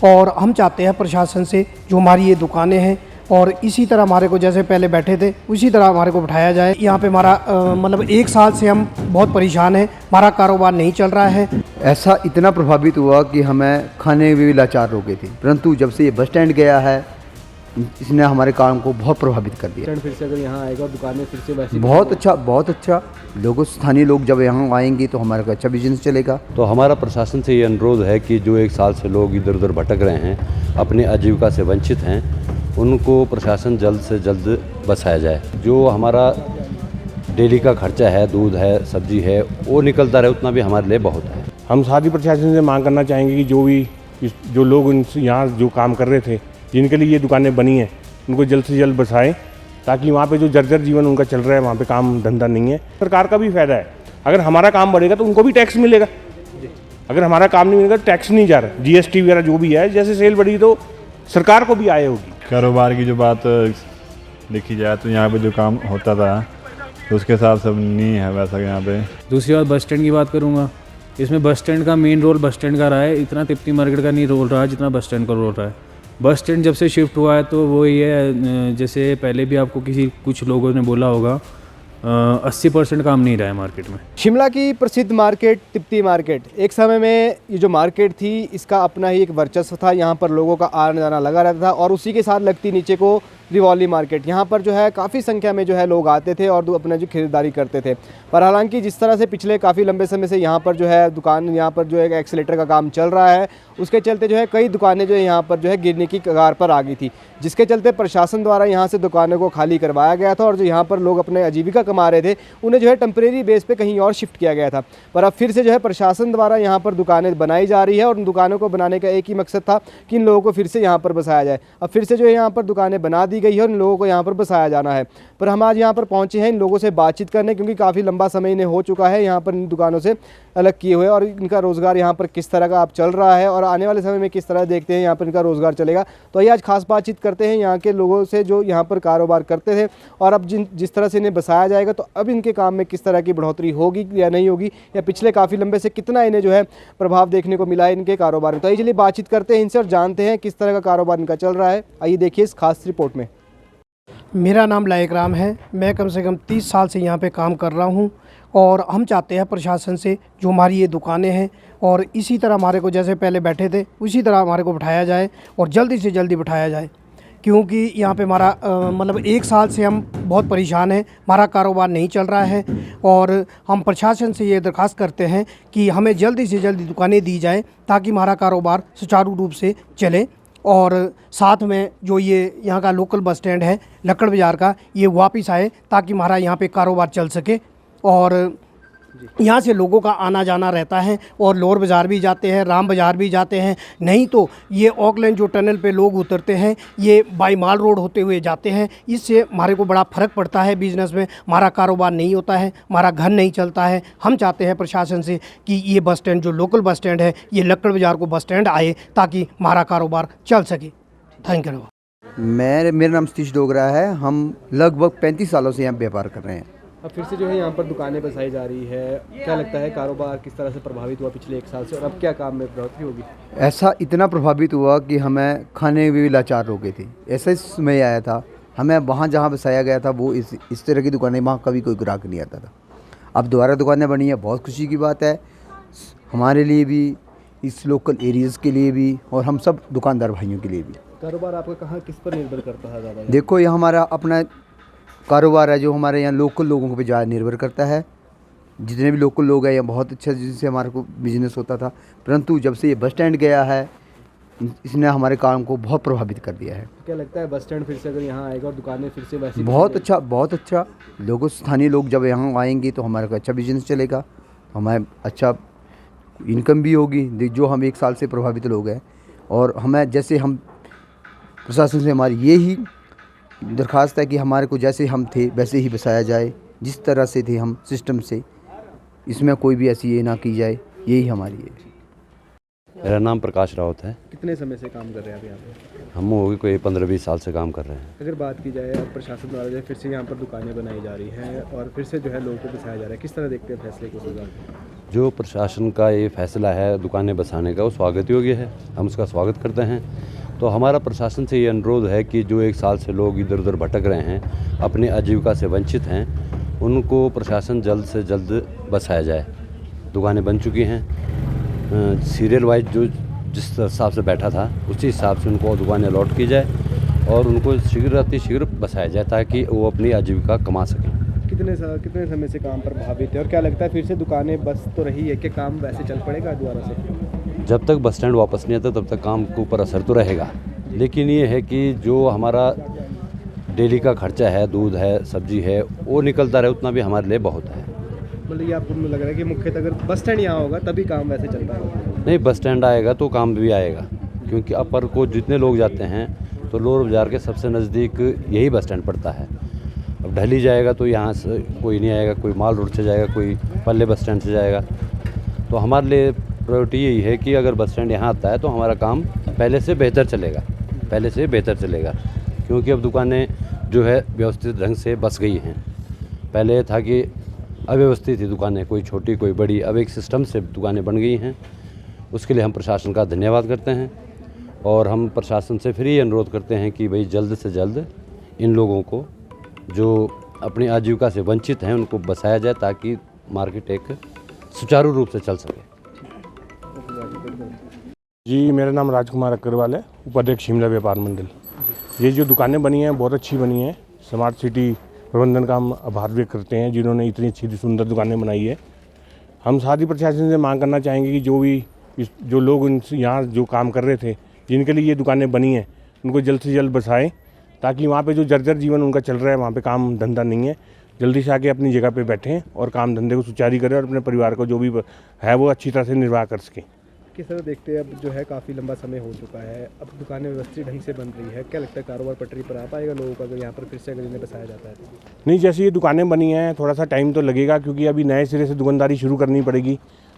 और हम चाहते हैं प्रशासन से जो हमारी ये दुकानें हैं और इसी तरह हमारे को जैसे पहले बैठे थे उसी तरह हमारे को बिठाया जाए। यहाँ पे हमारा मतलब 1 साल से हम बहुत परेशान हैं, हमारा कारोबार नहीं चल रहा है। ऐसा इतना प्रभावित हुआ कि हमें खाने में भी लाचार हो गए थे, परंतु जब से ये बस स्टैंड गया है इसने हमारे काम को बहुत प्रभावित कर दिया। फिर से अगर यहाँ आएगा दुकानें फिर से वैसी बहुत अच्छा लोगों स्थानीय लोग जब यहाँ आएंगे तो हमारा अच्छा बिजनेस चलेगा। तो हमारा प्रशासन से ये अनुरोध है कि जो 1 साल से लोग इधर उधर भटक रहे हैं, अपनी आजीविका से वंचित हैं, उनको प्रशासन जल्द से जल्द बसाया जाए। जो हमारा डेली का खर्चा है, दूध है, सब्जी है, वो निकलता रहे, उतना भी हमारे लिए बहुत है। हम साथ ही प्रशासन से मांग करना चाहेंगे कि जो लोग यहाँ जो काम कर रहे थे, जिनके लिए ये दुकानें बनी हैं, उनको जल्द से जल्द बसाएं, ताकि वहाँ पे जो जर्जर जीवन उनका चल रहा है वहाँ पे काम धंधा नहीं है। सरकार का भी फायदा है, अगर हमारा काम बढ़ेगा तो उनको भी टैक्स मिलेगा, अगर हमारा काम नहीं मिलेगा तो टैक्स नहीं जा रहा। GST वगैरह जो भी है, जैसे सेल बढ़ी तो सरकार को भी आय होगी। कारोबार की जो बात देखी जाए तो यहाँ पे जो काम होता था तो उसके साथ सब नहीं है वैसा यहाँ पे। दूसरी बात बस स्टैंड की बात करूँगा, इसमें बस स्टैंड का मेन रोल बस स्टैंड का रहा है, इतना तिप्ती मार्केट का नहीं रोल रहा जितना बस स्टैंड का रोल रहा है। बस स्टैंड जब से शिफ्ट हुआ है तो वो ये जैसे पहले भी आपको कुछ लोगों ने बोला होगा 80% काम नहीं रहा है मार्केट में। शिमला की प्रसिद्ध मार्केट तिप्ती मार्केट, एक समय में ये जो मार्केट थी इसका अपना ही एक वर्चस्व था, यहाँ पर लोगों का आना जाना लगा रहता था और उसी के साथ लगती नीचे को रिवॉली मार्केट। यहाँ पर जो है काफ़ी संख्या में जो है लोग आते थे और अपना जो खरीदारी करते थे। पर हालांकि जिस तरह से पिछले काफ़ी लंबे समय से यहाँ पर जो है दुकान, यहाँ पर जो है एक्सीलेटर का काम चल रहा है, उसके चलते जो है कई दुकानें जो है यहाँ पर जो है गिरने की कगार पर आ गई थी, जिसके चलते प्रशासन द्वारा यहाँ से दुकानों को खाली करवाया गया था और जो यहाँ पर लोग अपने आजीविका कमा रहे थे उन्हें जो है टेम्परेरी बेस पे कहीं और शिफ्ट किया गया था। पर अब फिर से जो है प्रशासन द्वारा यहाँ पर दुकानें बनाई जा रही है और उन दुकानों को बनाने का एक ही मकसद था कि इन लोगों को फिर से यहाँ पर बसाया जाए। अब फिर से जो है यहाँ पर दुकानें बना दी गई है और इन लोगों को यहाँ पर बसाया जाना है। पर हम आज यहाँ पर पहुँचे हैं इन लोगों से बातचीत करने, क्योंकि काफ़ी लंबा समय इन्हें हो चुका है यहाँ पर इन दुकानों से अलग किए हुए और इनका रोज़गार यहाँ पर किस तरह का अब चल रहा है और आने वाले समय में किस तरह देखते हैं यहाँ पर इनका रोज़गार चलेगा। तो आइए आज खास बातचीत करते हैं यहाँ के लोगों से जो यहाँ पर कारोबार करते थे और अब जिस तरह से इन्हें बसाया जाएगा तो अब इनके काम में किस तरह की बढ़ोतरी होगी या नहीं होगी, या पिछले काफ़ी लंबे से कितना इन्हें जो है प्रभाव देखने को मिला है इनके कारोबार में। तो आइए चलिए बातचीत करते हैं इनसे और जानते हैं किस तरह का कारोबार इनका चल रहा है। आइए देखिए इस खास रिपोर्ट में। मेरा नाम लायक राम है, मैं कम से कम 30 साल से यहाँ पे काम कर रहा हूँ और हम चाहते हैं प्रशासन से जो हमारी ये दुकानें हैं और इसी तरह हमारे को जैसे पहले बैठे थे उसी तरह हमारे को बिठाया जाए और जल्दी से जल्दी बिठाया जाए, क्योंकि यहाँ पे हमारा मतलब 1 साल से हम बहुत परेशान हैं, हमारा कारोबार नहीं चल रहा है और हम प्रशासन से ये दरख्वास्त करते हैं कि हमें जल्दी से जल्दी दुकानें दी जाए ताकि हमारा कारोबार सुचारू रूप से चले और साथ में जो ये यहाँ का लोकल बस स्टैंड है लक्कड़ बाज़ार का, ये वापस आए ताकि हमारा यहाँ पे कारोबार चल सके। और यहाँ से लोगों का आना जाना रहता है और लोअर बाज़ार भी जाते हैं, राम बाज़ार भी जाते हैं, नहीं तो ये ऑकलैंड जो टनल पे लोग उतरते हैं ये बाई माल रोड होते हुए जाते हैं। इससे हमारे को बड़ा फ़र्क पड़ता है बिज़नेस में, हमारा कारोबार नहीं होता है, हमारा घर नहीं चलता है। हम चाहते हैं प्रशासन से कि ये बस स्टैंड जो लोकल बस स्टैंड है ये लक्कड़ बाज़ार को बस स्टैंड आए ताकि हमारा कारोबार चल सके। Thank you. मेरा नाम सतीश डोगरा है, हम लगभग 35 सालों से यहाँ व्यापार कर रहे हैं। अब फिर से जो है यहाँ पर दुकानें बसाई जा रही है, क्या लगता है कारोबार किस तरह से प्रभावित हुआ पिछले 1 साल से और अब क्या काम में बढ़ोतरी होगी? ऐसा इतना प्रभावित हुआ कि हमें खाने में भी लाचार हो गए थे। ऐसा समय आया था, हमें वहाँ जहाँ बसाया गया था वो इस तरह की दुकानें, वहाँ कभी कोई ग्राहक नहीं आता था। अब दोबारा दुकानें बनी है, बहुत खुशी की बात है हमारे लिए भी, इस लोकल एरियाज़ के लिए भी और हम सब दुकानदार भाइयों के लिए भी। कारोबार आपका कहाँ किस पर निर्भर करता है ज़्यादा? देखो, ये हमारा अपना कारोबार है जो हमारे यहाँ लोकल लोगों पे ज़्यादा निर्भर करता है। जितने भी लोकल लोग हैं यहाँ बहुत अच्छा जिनसे हमारे को बिजनेस होता था, परंतु जब से ये बस स्टैंड गया है इसने हमारे काम को बहुत प्रभावित कर दिया है। क्या लगता है बस स्टैंड फिर से अगर यहाँ आएगा और दुकानें फिर से वैसी? बहुत अच्छा लोगों स्थानीय लोग जब यहाँ आएंगे तो हमारा अच्छा बिजनेस चलेगा, हमारे अच्छा इनकम भी होगी। जो हम 1 साल से प्रभावित लोग हैं और हमें जैसे हम प्रशासन से हमारी यही दरख्वास्त है कि हमारे को जैसे हम थे वैसे ही बसाया जाए, जिस तरह से थे हम सिस्टम से, इसमें कोई भी ऐसी ये ना की जाए, यही हमारी है। मेरा नाम प्रकाश रावत है। कितने समय से काम कर रहे हैं आप यहाँ पे? हम हो गए कोई 15-20 साल से काम कर रहे हैं। अगर बात की जाए अब प्रशासन द्वारा जो फिर से यहाँ पर दुकानें बनाई जा रही हैं और फिर से जो है लोगों को बसाया जा रहा है, किस तरह देखते हैं फैसले को? जो प्रशासन का ये फैसला है दुकानें बसाने का वो स्वागत योग्य है, हम उसका स्वागत करते हैं। तो हमारा प्रशासन से ये अनुरोध है कि जो 1 साल से लोग इधर उधर भटक रहे हैं, अपनी आजीविका से वंचित हैं, उनको प्रशासन जल्द से जल्द बसाया जाए। दुकानें बन चुकी हैं, सीरियल वाइज जो जिस हिसाब से बैठा था उसी हिसाब से उनको दुकानें अलॉट की जाए और उनको शीघ्र अतिशीघ्र बसाया जाए ताकि वो अपनी आजीविका कमा सकें। कितने समय से काम प्रभावित है और क्या लगता है फिर से दुकानें बस तो रही है कि काम वैसे चल पड़ेगा दोबारा से? जब तक बस स्टैंड वापस नहीं आता तब तक काम के ऊपर असर तो रहेगा, लेकिन ये है कि जो हमारा डेली का खर्चा है, दूध है, सब्जी है, वो निकलता रहे उतना भी हमारे लिए बहुत है। मतलब ये आपको लग रहा है कि मुख्यतः अगर बस स्टैंड यहाँ होगा तभी काम वैसे चल पाएगा? नहीं, बस स्टैंड आएगा तो काम भी आएगा, क्योंकि अपर को जितने लोग जाते हैं तो लोअर बाज़ार के सबसे नज़दीक यही बस स्टैंड पड़ता है। अब ढली जाएगा तो यहाँ से कोई नहीं आएगा, कोई माल रोड से जाएगा, कोई पल्ले बस स्टैंड से जाएगा। तो हमारे लिए प्रायोरिटी यही है कि अगर बस स्टैंड यहाँ आता है तो हमारा काम पहले से बेहतर चलेगा, क्योंकि अब दुकानें जो है व्यवस्थित ढंग से बस गई हैं। पहले था कि अव्यवस्थित थी दुकानें, कोई छोटी कोई बड़ी, अब एक सिस्टम से दुकानें बन गई हैं। उसके लिए हम प्रशासन का धन्यवाद करते हैं और हम प्रशासन से फिर ये अनुरोध करते हैं कि भाई जल्द से जल्द इन लोगों को जो अपनी आजीविका से वंचित हैं उनको बसाया जाए ताकि मार्केट एक सुचारू रूप से चल सके। जी, मेरा नाम राजकुमार अग्रवाल है, उपाध्यक्ष शिमला व्यापार मंडल। ये जो दुकानें बनी हैं बहुत अच्छी बनी हैं। स्मार्ट सिटी प्रबंधन का हम आभार व्यक्त करते हैं जिन्होंने इतनी अच्छी सुंदर दुकानें बनाई है। हम साथ ही प्रशासन से मांग करना चाहेंगे कि जो लोग यहाँ जो काम कर रहे थे, जिनके लिए ये दुकानें बनी हैं, उनको जल्द से जल्द बसाएं ताकि वहाँ पे जो जर्जर जीवन उनका चल रहा है, वहाँ पे काम धंधा नहीं है, जल्दी से आके अपनी जगह पे बैठें और काम धंधे को सुचारू करें और अपने परिवार को जो भी है वो अच्छी तरह से निर्वाह कर सकें। किस तरह देखते हैं, अब जो है काफ़ी लंबा समय हो चुका है, अब दुकानें व्यवस्थित ढंग से बन रही है, क्या लगता है कारोबार पटरी पर आ पाएगा लोगों का अगर यहाँ पर फिर से अगर इन्हें बसाया जाता है? नहीं, जैसे ये दुकानें बनी हैं थोड़ा सा टाइम तो लगेगा क्योंकि अभी नए सिरे से दुकानदारी शुरू करनी पड़ेगी।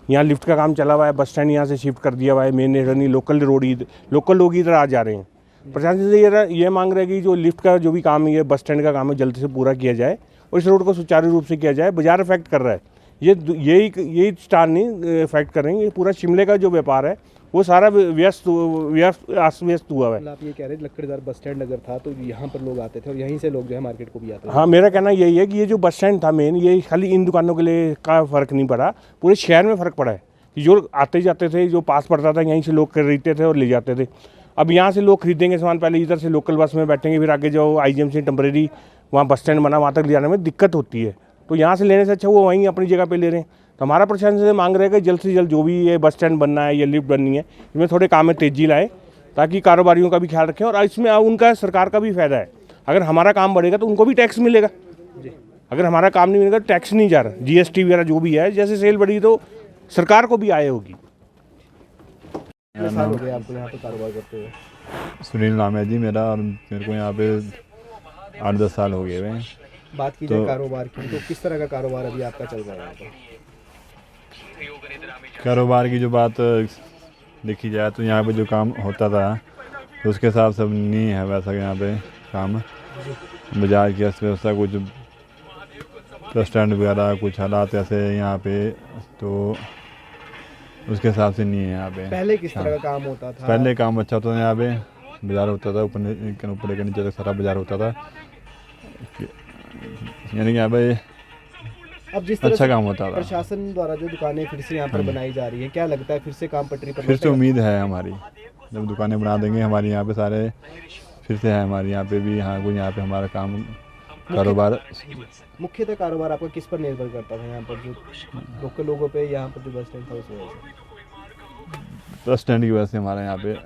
यहाँ लिफ्ट का काम चला हुआ है, बस स्टैंड यहाँ से शिफ्ट कर दिया हुआ है, मेन नहीं, लोकल लोग इधर आ जा रहे हैं। प्रशासन से ये मांग रहे हैं कि जो लिफ्ट का जो भी काम है, बस स्टैंड का काम है, जल्द से पूरा किया जाए और इस रोड को सुचारू रूप से किया जाए। बाजार इफेक्ट कर रहा है, यही स्टार नहीं इफेक्ट कर रहे हैं, ये पूरा शिमले का जो व्यापार है वो सारा अस्त व्यस्त हुआ है। आप ये कह रहे हैं लक्कड़दार बस स्टैंड अगर था तो यहाँ पर लोग आते थे और यहीं से लोग जो है मार्केट को भी आते थे। हाँ, मेरा कहना यही है कि ये जो बस स्टैंड था मेन, ये खाली इन दुकानों के लिए का फ़र्क नहीं पड़ा, पूरे शहर में फ़र्क पड़ा है कि जो आते जाते थे, जो पास पड़ता था यहीं से लोग खरीदते थे और ले जाते थे। अब यहाँ से लोग खरीदेंगे सामान, पहले इधर से लोकल बस में बैठेंगे, फिर आगे जो IGMC टेम्परेरी वहाँ बस स्टैंड बना वहाँ तक ले जाने में दिक्कत होती है। तो यहाँ से लेने से अच्छा वो वहीं अपनी जगह पे ले रहे हैं। तो हमारा प्रशासन से मांग रहेगा जल्द से जल्द जो भी ये बस स्टैंड बनना है या लिफ्ट बननी है, इसमें थोड़े काम में तेज़ी लाए ताकि कारोबारियों का भी ख्याल रखें और इसमें उनका सरकार का भी फ़ायदा है। अगर हमारा काम बढ़ेगा तो उनको भी टैक्स मिलेगा, अगर हमारा काम नहीं मिलेगा तो टैक्स नहीं जा रहा, GST वगैरह जो भी है, जैसे सेल बढ़ी तो सरकार को भी आय होगी। कितने साल हो गए आपको यहाँ पे कारोबार करते हुए? सुनील नाम है जी मेरा, और मेरे को यहाँ पे 8-10 साल हो गए हुए हैं। बात की जाए कारोबार की तो किस तरह का कारोबार अभी आपका चल रहा है यहाँ पर? कारोबार की जो बात देखी जाए तो यहाँ पे जो काम होता था तो उसके हिसाब से नहीं है वैसा यहाँ पे काम। बाजार की अर्थव्यवस्था, कुछ बस स्टैंड वगैरह कुछ हालात ऐसे यहाँ पे, तो उसके हिसाब से नहीं है यहाँ पे। पहले किस तरह का काम होता था? पहले काम अच्छा होता था, यहाँ पे बाजार होता था, ऊपर के नीचे तक सारा बाजार होता था, यानी कि यहाँ पे अब जिस तरह अच्छा काम होता था। प्रशासन द्वारा जो दुकानें फिर से यहाँ पर बनाई जा रही हैं, क्या लगता है फिर से काम पटरी पर? फिर से उम्मीद है हमारी, जब दुकानें बना देंगे हमारे यहाँ पे सारे, फिर से है हमारे यहाँ पे भी, यहाँ को यहाँ पे हमारा काम कारोबार। मुख्यतः कारोबार आपका किस पर निर्भर करता था यहाँ पर, जो लोकल लोगों पे, यहाँ पर जो बस स्टैंड था उस वजह से? बस स्टैंड की वजह से हमारे यहाँ पे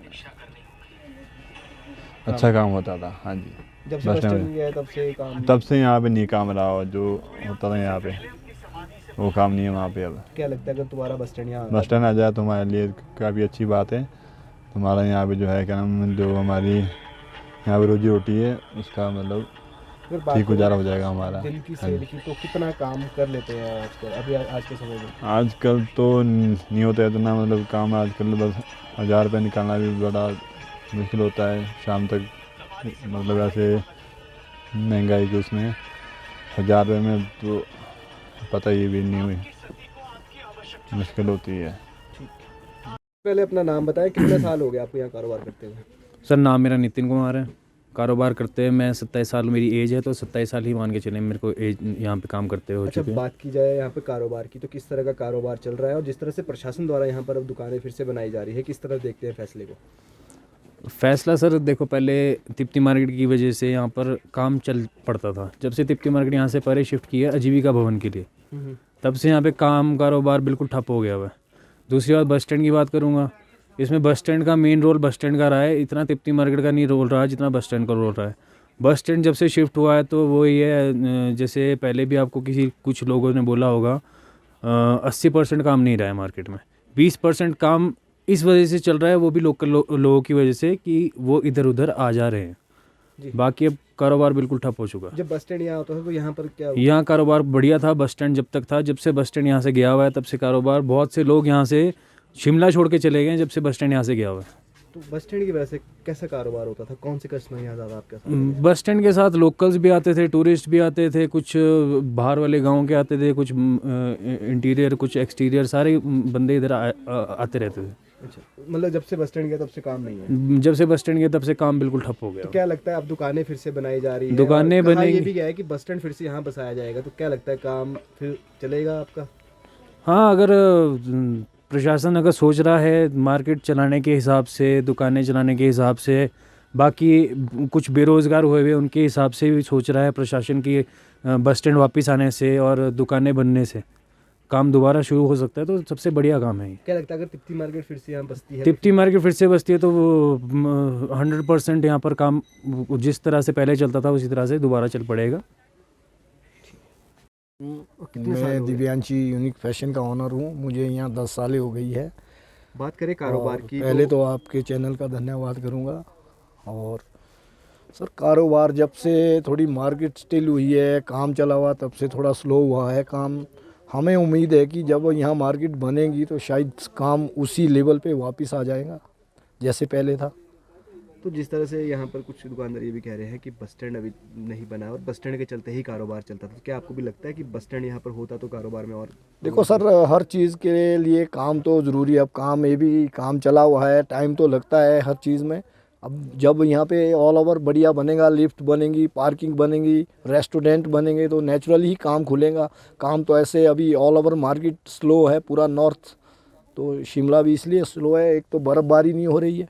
अच्छा काम होता था। हाँ जी, जब से बस स्टैंड गया है तब से यहाँ पे नहीं काम रहा, और जो होता था यहाँ पे वो काम नहीं है वहाँ पे। अब क्या लगता है अगर तुम्हारा बस स्टैंड यहाँ आ जाए तो हमारे लिए काफ़ी अच्छी बात है। हमारा यहाँ पे जो है क्या नाम, जो हमारी यहाँ पे रोजी रोटी है उसका मतलब ठीक गुजारा हो जाएगा हमारा। दिन की सेल की तो कितना काम कर लेते हैं आजकल, अभी आज के समय में? आजकल तो नहीं होता इतना, मतलब काम आजकल बस 1000 रुपये निकालना भी बड़ा मुश्किल होता है शाम तक, मतलब ऐसे महंगाई की उसमें 1000 रुपये में तो पता ही भी नहीं हुई। मुश्किल होती है। पहले अपना नाम बताएं, कितने साल हो गए आपको यहाँ कारोबार करते हुए? सर नाम मेरा नितिन कुमार है। कारोबार करते हैं मैं 27 साल मेरी एज है, तो 27 साल ही मान के चले मेरे को एज यहाँ पे काम करते हो अच्छा, चुके हैं। बात की जाए यहाँ पे कारोबार की, तो किस तरह का कारोबार चल रहा है और जिस तरह से प्रशासन द्वारा यहाँ पर अब दुकानें फिर से बनाई जा रही है, किस तरह देखते हैं फैसले को? फैसला सर देखो, पहले तिप्ती मार्केट की वजह से यहाँ पर काम चल पड़ता था। जब से तिप्ती मार्केट यहाँ से परे शिफ्ट किया आजीविका भवन के लिए, तब से यहाँ पे काम कारोबार बिल्कुल ठप हो गया हुआ है। दूसरी बात बस स्टैंड की बात करूँगा, इसमें बस स्टैंड का मेन रोल बस स्टैंड का रहा है। इतना तिप्ती मार्केट का नहीं रोल रहा जितना बस स्टैंड का रोल रहा है। बस स्टैंड जब से शिफ्ट हुआ है तो वो ये जैसे पहले भी आपको कुछ लोगों ने बोला होगा, 80% काम नहीं रहा है मार्केट में। 20% काम इस वजह से चल रहा है, वो भी लोकल लोगों की वजह से कि वो इधर उधर आ जा रहे हैं। बाकी अब कारोबार बिल्कुल ठप हो चुका है। जब बस स्टैंड यहाँ होता था तो यहाँ पर क्या यहाँ कारोबार बढ़िया था, बस स्टैंड जब तक था। जब से बस स्टैंड यहाँ से गया हुआ है तब से कारोबार, बहुत से लोग यहाँ से शिमला छोड़ के चले गए जब से बस स्टैंड यहाँ से गया हुआ है। तो बस स्टैंड की वजह से कैसा कारोबार होता था? कौन से कस्टमर यहाँ ज़्यादा आपके साथ? बस स्टैंड के साथ लोकल्स भी आते थे, टूरिस्ट भी आते थे, कुछ बाहर वाले गांव के आते थे, कुछ इंटीरियर कुछ एक्सटीरियर, सारे बंदे इधर आते रहते थे। अच्छा, मतलब जब से बस स्टैंड गया तब से काम नहीं है? जब से बस स्टैंड गया तब से काम बिल्कुल ठप हो गया। तो क्या लगता है अब दुकानें फिर से बनाई जा रही है? दुकानें और कहा बनेंगी। ये भी गया है कि बस स्टैंड फिर से यहाँ बसाया जाएगा, तो क्या लगता है काम फिर चलेगा आपका? हाँ, अगर प्रशासन अगर सोच रहा है मार्केट चलाने के हिसाब से, दुकानें चलाने के हिसाब से, बाकी कुछ बेरोज़गार हुए हुए उनके हिसाब से भी सोच रहा है प्रशासन की, बस स्टैंड वापस आने से और दुकानें बनने से काम दोबारा शुरू हो सकता है, तो सबसे बढ़िया काम है ये। क्या लगता है अगर तिप्ती मार्केट फिर से यहाँ बसती है? तिप्ती मार्केट फिर से बसती है तो वो 100% यहाँ पर काम जिस तरह से पहले चलता था उसी तरह से दोबारा चल पड़ेगा। मैं दिव्यांशी यूनिक फैशन का ऑनर हूँ। मुझे यहाँ 10 सालें हो गई है। बात करें कारोबार की, पहले तो आपके चैनल का धन्यवाद करूँगा। और सर कारोबार जब से थोड़ी मार्केट स्टिल हुई है, काम चला हुआ, तब से थोड़ा स्लो हुआ है काम। हमें उम्मीद है कि जब यहाँ मार्केट बनेगी तो शायद काम उसी लेवल पे वापस आ जाएगा जैसे पहले था। तो जिस तरह से यहाँ पर कुछ दुकानदार ये भी कह रहे हैं कि बस स्टैंड अभी नहीं बना और बस स्टैंड के चलते ही कारोबार चलता था, तो क्या आपको भी लगता है कि बस स्टैंड यहाँ पर होता तो कारोबार में और? देखो सर, हर चीज़ के लिए काम तो ज़रूरी है। अब काम ये भी काम चला हुआ है, टाइम तो लगता है हर चीज़ में। अब जब यहाँ पे ऑल ओवर बढ़िया बनेगा, लिफ्ट बनेगी, पार्किंग बनेगी, रेस्टोरेंट बनेंगे, तो नेचुरली ही काम खुलेगा। काम तो ऐसे अभी ऑल ओवर मार्केट स्लो है, पूरा नॉर्थ, तो शिमला भी इसलिए स्लो है। एक तो बर्फ़बारी नहीं हो रही है,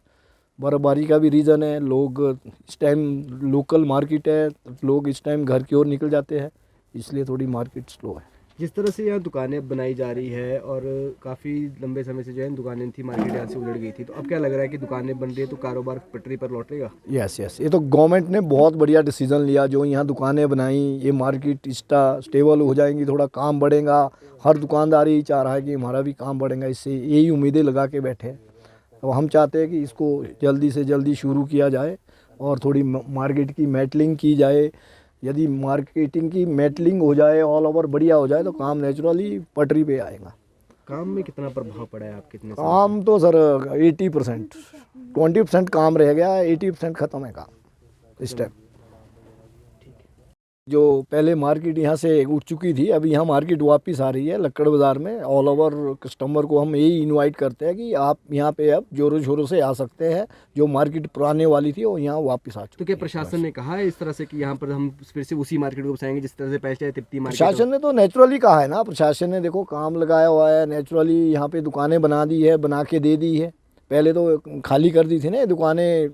बर्फ़बारी का भी रीज़न है। लोग इस टाइम लोकल मार्केट है, लोग इस टाइम घर की ओर निकल जाते हैं, इसलिए थोड़ी मार्केट स्लो है। जिस तरह से यहाँ दुकानें बनाई जा रही है और काफ़ी लंबे समय से जो है दुकानें थी, मार्केट यहाँ से उजड़ गई थी, तो अब क्या लग रहा है कि दुकानें बन रही है तो कारोबार पटरी पर लौटेगा? यस, ये तो गवर्नमेंट ने बहुत बढ़िया डिसीजन लिया। जो यहाँ दुकानें बनाई, ये मार्केट स्टेबल हो जाएंगी, थोड़ा काम बढ़ेगा। हर दुकानदार यही चाह रहा है कि हमारा भी काम बढ़ेगा, इससे यही उम्मीदें लगा के बैठे हैं। तो हम चाहते हैं कि इसको जल्दी से जल्दी शुरू किया जाए और थोड़ी मार्केट की मेटलिंग की जाए। यदि मार्केटिंग की मेटलिंग हो जाए, ऑल ओवर बढ़िया हो जाए, तो काम नेचुरली पटरी पे आएगा। काम में कितना प्रभाव पड़ा है आप कितने साल काम तो सर 80%, 20% काम रह गया, 80% ख़त्म है काम इस टाइम। जो पहले मार्केट यहाँ से उठ चुकी थी, अभी यहाँ मार्केट वापस आ रही है लक्कड़ बाज़ार में। ऑल ओवर कस्टमर को हम यही इनवाइट करते हैं कि आप यहाँ पे अब जोरों शोरों से आ सकते हैं। जो मार्केट पुराने वाली थी वो यहाँ वापस आ चुकी है। तो क्या प्रशासन ने कहा है इस तरह से कि यहाँ पर हम फिर से उसी मार्केट को बसाएंगे जिस तरह से पहले तिप्ती मार्केट? प्रशासन ने तो नेचुरली कहा है ना, प्रशासन ने देखो काम लगाया हुआ है, नेचुरली यहाँ पे दुकानें बना दी है, बना के दे दी है। पहले तो खाली कर दी थी ना दुकानें,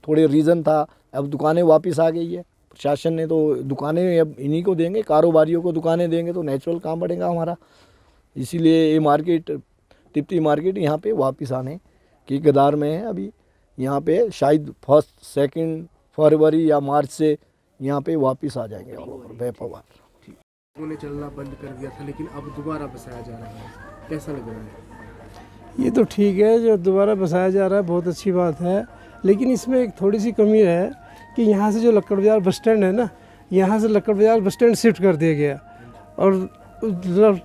थोड़े रीज़न था, अब दुकानें वापस आ गई है। प्रशासन ने तो दुकानें अब इन्हीं को देंगे, कारोबारियों को दुकानें देंगे तो नेचुरल काम बढ़ेगा हमारा। इसीलिए ये मार्केट, तिप्ती मार्केट यहाँ पे वापस आने की कगार में है। अभी यहाँ पे शायद 1 2 फरवरी या मार्च से यहाँ पे वापस आ जाएंगे ऑल ओवर व्यापार। उन्होंने चलना बंद कर दिया था लेकिन अब दोबारा बसाया जा रहा है, कैसा लग रहा है? ये तो ठीक है, जो दोबारा बसाया जा रहा है बहुत अच्छी बात है, लेकिन इसमें एक थोड़ी सी कमी है कि यहाँ से जो लक्कड़ बाज़ार बस स्टैंड है ना, यहाँ से लक्कड़ बाज़ार बस स्टैंड शिफ्ट कर दिया गया और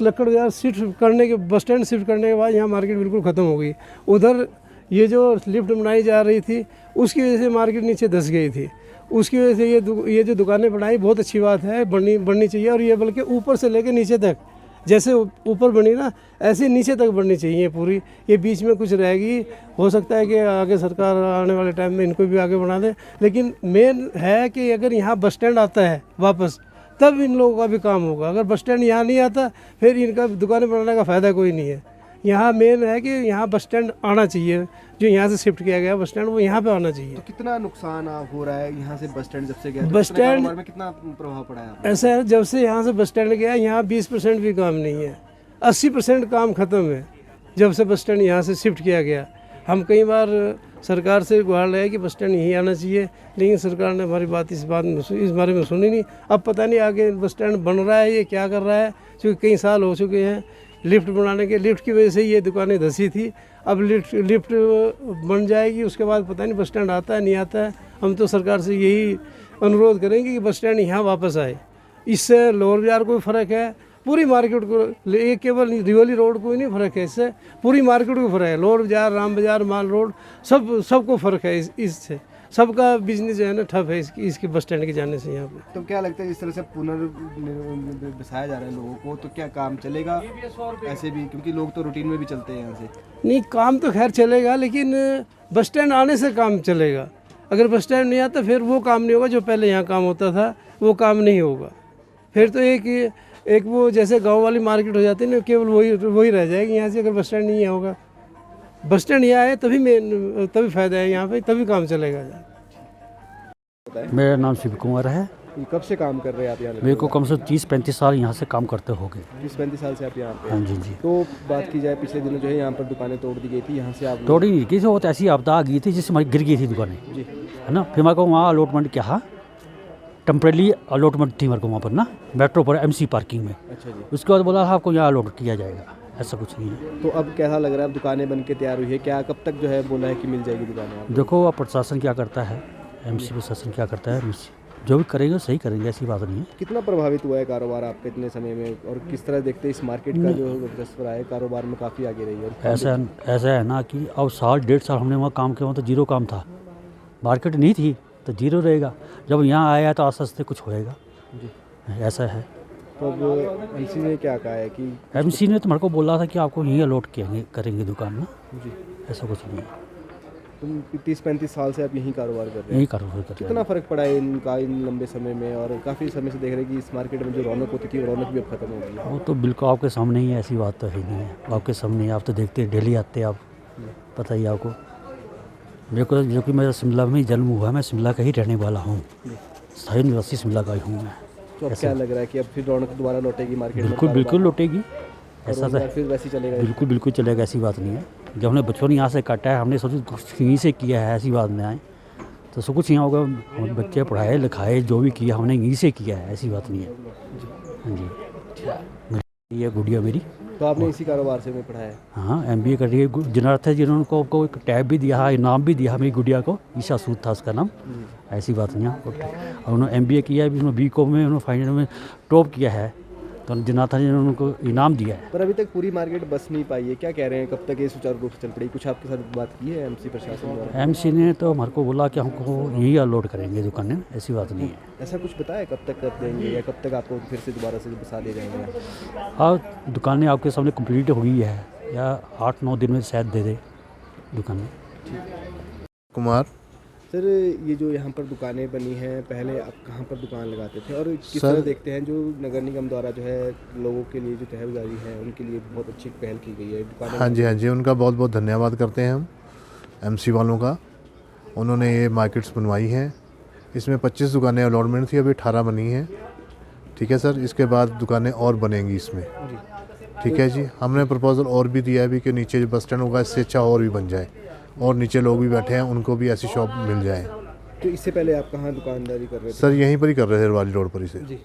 लक्कड़ बाज़ार बस स्टैंड शिफ्ट करने के बाद यहाँ मार्केट बिल्कुल ख़त्म हो गई। उधर ये जो लिफ्ट बनाई जा रही थी उसकी वजह से मार्केट नीचे धंस गई थी। उसकी वजह से ये जो दुकानें बनाई बहुत अच्छी बात है, बढ़नी चाहिए। और ये बल्कि ऊपर से लेकर नीचे तक जैसे ऊपर बनी ना ऐसे नीचे तक बढ़नी चाहिए पूरी। ये बीच में कुछ रहेगी, हो सकता है कि आगे सरकार आने वाले टाइम में इनको भी आगे बढ़ा दे। लेकिन मेन है कि अगर यहाँ बस स्टैंड आता है वापस, तब इन लोगों का भी काम होगा। अगर बस स्टैंड यहाँ नहीं आता, फिर इनका दुकानें बनाने का फ़ायदा कोई नहीं है। यहाँ मेन है कि यहाँ बस स्टैंड आना चाहिए, जो यहाँ से शिफ्ट किया गया बस स्टैंड वो यहाँ पे आना चाहिए। तो कितना नुकसान हो रहा है यहाँ से बस स्टैंड जब से गया? बस स्टैंड में कितना प्रभाव पड़ा है? ऐसा है, जब से यहाँ से बस स्टैंड गया यहाँ 20% भी काम नहीं है, 80% काम ख़त्म है जब से बस स्टैंड यहाँ से शिफ्ट किया गया। हम कई बार सरकार से गुहार रहे कि बस स्टैंड यहीं आना चाहिए, लेकिन सरकार ने हमारी बात इस बारे में सुनी नहीं। अब पता नहीं आगे बस स्टैंड बन रहा है ये क्या कर रहा है, क्योंकि कई साल हो चुके हैं लिफ्ट बनाने के। लिफ्ट की वजह से ये दुकानें धंसी थी, अब लिफ्ट बन जाएगी, उसके बाद पता नहीं बस स्टैंड आता है नहीं आता है। हम तो सरकार से यही अनुरोध करेंगे कि बस स्टैंड यहाँ वापस आए। इससे लोअर बाजार को फ़र्क है, पूरी मार्केट को, ये केवल रिवोली रोड को ही नहीं फ़र्क है, इससे पूरी मार्केट को फ़र्क है। लोअर बाजार, राम बाजार, माल रोड सबको फ़र्क है इससे। सबका बिजनेस जो है ना ठप है इसके बस स्टैंड के जाने से यहाँ पे। तो क्या लगता है जिस तरह से पुनर्बसाया जा रहा है लोगों को, तो क्या काम चलेगा ऐसे भी? क्योंकि लोग तो रूटीन में भी चलते हैं यहाँ से। नहीं, काम तो खैर चलेगा, लेकिन बस स्टैंड आने से काम चलेगा। अगर बस स्टैंड नहीं आता फिर वो काम नहीं होगा जो पहले यहाँ काम होता था, वो काम नहीं होगा। फिर तो एक वो जैसे गांव वाली मार्केट हो जाती है ना, केवल वही रह जाएगी यहाँ से, अगर बस स्टैंड नहीं होगा। बस स्टैंड यहाँ है तभी फ़ायदा है यहाँ पे, तभी काम चलेगा। मेरा नाम शिव कुमार है। कब से काम कर रहे हैं आप यहाँ? मेरे को कम से कम 30-35 साल यहाँ से काम करते हो गए। 30-35 साल से आप यहाँ पे? हाँ जी जी। तो बात की जाए, पिछले दिनों जो है यहाँ पर दुकानें तोड़ दी गई थी, यहाँ से आप तोड़ी नहीं, किसी बहुत ऐसी आपदा आ गई थी जिससे हमारी गिर गई थी दुकानें, जी है ना। फिर मेरे को वहाँ अलॉटमेंट किया, टेम्परेली अलॉटमेंट थी मेरे को वहाँ पर ना, मेट्रो पर MC पार्किंग में। अच्छा जी। उसके बाद बोला था आपको यहाँ अलॉट किया जाएगा, ऐसा कुछ नहीं है। तो अब कैसा लग रहा है? अब दुकानें बन के तैयार हुई है, क्या कब तक जो है बोला है कि मिल जाएगी दुकानें आपको? देखो अब प्रशासन क्या करता है, MC प्रशासन क्या करता है, जो भी करेंगे सही करेंगे, ऐसी बात नहीं है। कितना प्रभावित हुआ है कारोबार आपका इतने समय में, और किस तरह देखते हैं इस मार्केट का जो वर्चस्व रहा है कारोबार में? काफ़ी आगे रही है। ऐसा है ना कि अब 1.5 साल हमने वहाँ काम किया, वहाँ तो जीरो काम था, मार्केट नहीं थी तो जीरो रहेगा। जब यहाँ आया तो आस्ते आस्ते कुछ होएगा, ऐसा है। तो अब MC ने क्या कहा है कि? MC ने तो मेरे को बोला था कि आपको यहीं अलॉट करेंगे दुकान ना, जी ऐसा कुछ नहीं है। तुम 30-35 साल से आप यहीं कारोबार कर रहे हैं? यही कारोबार करते हैं। कितना फ़र्क पड़ा है इनका इन लंबे समय में? और काफ़ी समय से देख रहे हैं कि इस मार्केट में जो रौनक होती थी वो रौनक भी अब खत्म हो गई है। वो तो बिल्कुल आपके सामने ही है, ऐसी बात तो है नहीं है, आपके सामने ही, आप तो देखते हैं डेली आते हैं, आप पता ही आपको। मेरे को जो कि मेरा शिमला में ही जन्म हुआ है, मैं शिमला का ही रहने वाला हूँ, स्थायी निवासी शिमला का ही हूँ मैं। तो अब क्या लग रहा है कि अब फिर रौनक दोबारा लौटेगी मार्केट में? बिल्कुल लौटेगी, ऐसा तो फिर वैसे चलेगा? बिल्कुल चलेगा, ऐसी बात नहीं है। जब हमने बचपन यहाँ से काटा है, हमने सोचा कुछ यहीं से किया है, ऐसी बात नहीं आए तो सब कुछ यहाँ होगा। हम बच्चे पढ़ाए लिखाए जो भी किया हमने यहीं से किया है, ऐसी बात नहीं है। हाँ जी, ये गुड़िया मेरी। तो आपने इसी कारोबार से में पढ़ा है? हाँ, MBA कर रही है। जिनार्थ है जिन्होंने को एक टैब भी दिया है, इनाम भी दिया मेरी गुड़िया को, ईशा सूद था उसका नाम, ऐसी बात नहीं है। और उन्होंने MBA किया है, उन्होंने BCom में, उन्होंने फाइनल में टॉप किया है, तो जिनार्थ जी ने उनको इनाम दिया है। पर अभी तक पूरी मार्केट बस नहीं पाई है, क्या कह रहे हैं कब तक ये सुचारू रूप से चल पड़ी? कुछ आपके साथ बात की है MC प्रशासन द्वारा? MC ने तो हमारे को बोला कि हमको यही अलॉट करेंगे दुकानें, ऐसी बात नहीं है। ऐसा कुछ बताया कब तक कर देंगे, या कब तक आपको फिर से दोबारा से बसा दे जाएंगे? और दुकानें आपके सामने कंप्लीट हो गई है, या 8-9 दिन में शायद दे दे दुकानें। कुमार सर, ये जो यहाँ पर दुकानें बनी हैं, पहले आप कहाँ पर दुकान लगाते थे, और किस तरह देखते हैं जो नगर निगम द्वारा जो है लोगों के लिए जो तहसीलदारी है उनके लिए बहुत अच्छी पहल की गई है दुकानें? हाँ जी, उनका बहुत बहुत धन्यवाद करते हैं हम MC वालों का। उन्होंने ये मार्केट्स बनवाई हैं, इसमें 25 दुकानें अलॉटमेंट थी, अभी 18 बनी हैं। ठीक है सर, इसके बाद दुकानें और बनेंगी इसमें। ठीक है जी, हमने प्रपोजल और भी दिया है अभी कि नीचे जो बस स्टैंड होगा इससे अच्छा और भी बन जाए, और नीचे लोग भी बैठे हैं उनको भी ऐसी शॉप मिल जाए। तो इससे पहले आप कहाँ दुकानदारी कर रहे थे? सर यहीं पर ही कर रहे थे, वाली रोड पर ही से जी।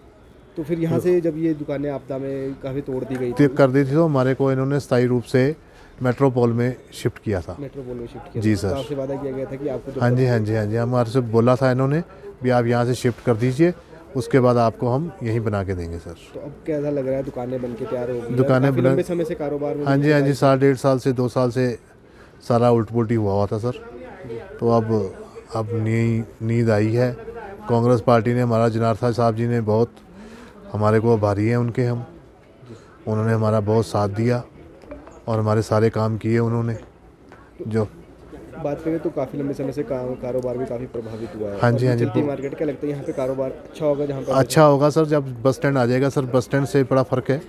तो फिर यहाँ से जब ये दुकानें आपदा में काफ़ी तोड़ दी गई कर दी थी, तो हमारे को इन्होंने स्थायी रूप से मेट्रोपोल में शिफ्ट किया था। मेट्रोपोल में शिफ्ट किया? जी तो सर। आपसे वादा किया गया था कि आपको? हाँ जी, हमारे से बोला था इन्होंने भी आप यहाँ से शिफ्ट कर दीजिए, उसके बाद आपको हम यहीं बना के देंगे सर। तो अब कैसा लग रहा है, दुकानें बन के तैयार हो गई? दुकानें लंबे समय से कारोबार में? हाँ जी, 1.5 साल से 2 साल से सारा उल्ट पुल्टी हुआ था सर। तो अब नींद आई है। कांग्रेस पार्टी ने, हमारा जिनार्थ साहब जी ने बहुत हमारे को आभारी हैं उनके हम, उन्होंने हमारा बहुत साथ दिया और हमारे सारे काम किए उन्होंने। जो बात करें तो काफ़ी लंबे समय से कारोबार भी काफ़ी प्रभावित हुआ है। हाँ जी, और हाँ जी। चलती मार्केट, क्या लगता है यहाँ पे कारोबार अच्छा होगा जहाँ पर? अच्छा होगा सर, जब बस स्टैंड आ जाएगा सर। बस स्टैंड से बड़ा फ़र्क है,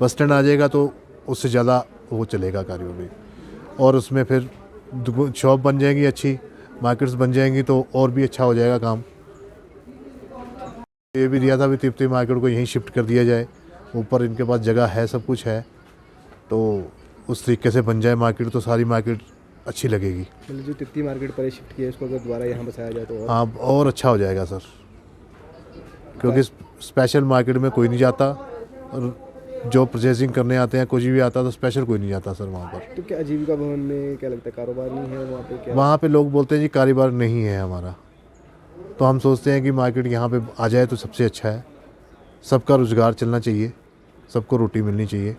बस स्टैंड आ जाएगा तो उससे ज़्यादा वो चलेगा कार्यों में, और उसमें फिर शॉप बन जाएगी, अच्छी मार्केट्स बन जाएंगी तो और भी अच्छा हो जाएगा काम। ये भी दिया था भी तिब्बती मार्केट को यहीं शिफ्ट कर दिया जाए, ऊपर इनके पास जगह है, सब कुछ है, तो उस तरीके से बन जाए मार्केट तो सारी मार्केट अच्छी लगेगी। मतलब जो तिब्बती मार्केट पर शिफ्ट किया है उसको अगर दोबारा यहाँ बसाया जाए तो हाँ, और अच्छा हो जाएगा सर, क्योंकि स्पेशल मार्केट में कोई नहीं जाता, और जो परचेजिंग करने आते हैं कुछ भी आता तो स्पेशल कोई नहीं जाता सर वहाँ पर। तो क्या आजीविका भवन में क्या लगता है कारोबार नहीं है वहाँ पे? क्या वहाँ पे लोग बोलते हैं जी कारोबार नहीं है हमारा, तो हम सोचते हैं कि मार्केट यहाँ पे आ जाए तो सबसे अच्छा है। सबका रोज़गार चलना चाहिए, सबको रोटी मिलनी चाहिए।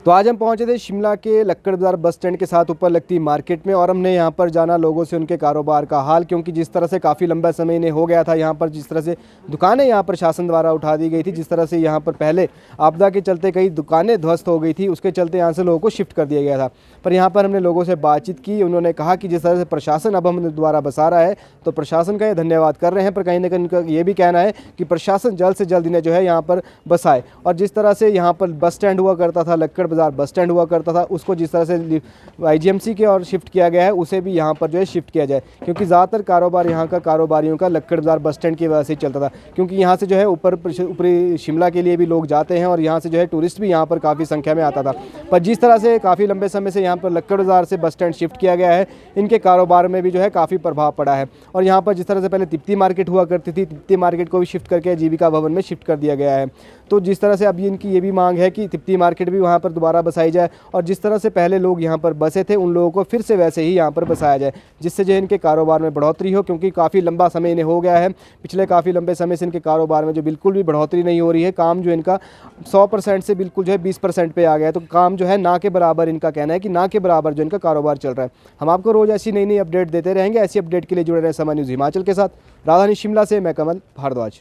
तो आज हम पहुंचे थे शिमला के लक्कड़ बाजार बस स्टैंड के साथ ऊपर लगती मार्केट में, और हमने यहां पर जाना लोगों से उनके कारोबार का हाल, क्योंकि जिस तरह से काफ़ी लंबा समय इन्हें हो गया था यहां पर, जिस तरह से दुकानें यहां पर शासन द्वारा उठा दी गई थी, जिस तरह से यहां पर पहले आपदा के चलते कई दुकानें ध्वस्त हो गई थी, उसके चलते यहाँ से लोगों को शिफ्ट कर दिया गया था। पर यहाँ पर हमने लोगों से बातचीत की, उन्होंने कहा कि जिस तरह से प्रशासन अब हम दोबारा बसा रहा है तो प्रशासन का ये धन्यवाद कर रहे हैं, पर कहीं ना कहीं उनका ये भी कहना है कि प्रशासन जल्द से जल्द इन्हें जो है यहाँ पर बसाए। और जिस तरह से यहाँ पर बस स्टैंड हुआ करता था, लक्कड़ बाजार बस स्टैंड हुआ करता था, उसको जिस तरह से आईजीएमसी के और शिफ्ट किया गया है उसे भी यहाँ पर जो है शिफ्ट किया जाए, क्योंकि ज़्यादातर कारोबार यहाँ का कारोबारियों का लक्कड़ बाजार बस स्टैंड की वजह से चलता था, क्योंकि यहाँ से जो है ऊपरी शिमला के लिए भी लोग जाते हैं और यहाँ से जो है टूरिस्ट भी यहाँ पर काफ़ी संख्या में आता था। पर जिस तरह से काफ़ी लंबे समय से यहाँ पर लक्कड़ बाजार से बस स्टैंड शिफ्ट किया गया है, इनके कारोबार में भी जो है काफ़ी प्रभाव पड़ा है। और यहाँ पर जिस तरह से पहले तिब्बती मार्केट हुआ करती थी, तिब्बती मार्केट को भी शिफ्ट करके आजीविका भवन में शिफ्ट कर दिया गया है। तो जिस तरह से अब इनकी ये भी मांग है कि तिब्बती मार्केट भी वहाँ पर दोबारा बसाई जाए, और जिस तरह से पहले लोग यहाँ पर बसे थे उन लोगों को फिर से वैसे ही यहाँ पर बसाया जाए, जिससे जो इनके कारोबार में बढ़ोतरी हो, क्योंकि काफ़ी लंबा समय इन्हें हो गया है, पिछले काफ़ी लंबे समय से इनके कारोबार में जो बिल्कुल भी बढ़ोतरी नहीं हो रही है। काम जो इनका 100% से बिल्कुल जो है 20% पे आ गया है, तो काम जो है ना के बराबर, इनका कहना है कि ना के बराबर जो इनका कारोबार चल रहा है। हम आपको रोज़ ऐसी नई नई अपडेट देते रहेंगे। ऐसी अपडेट के लिए जुड़े रहें समय न्यूज़ हिमाचल के साथ। राजधानी शिमला से मैं कमल भारद्वाज।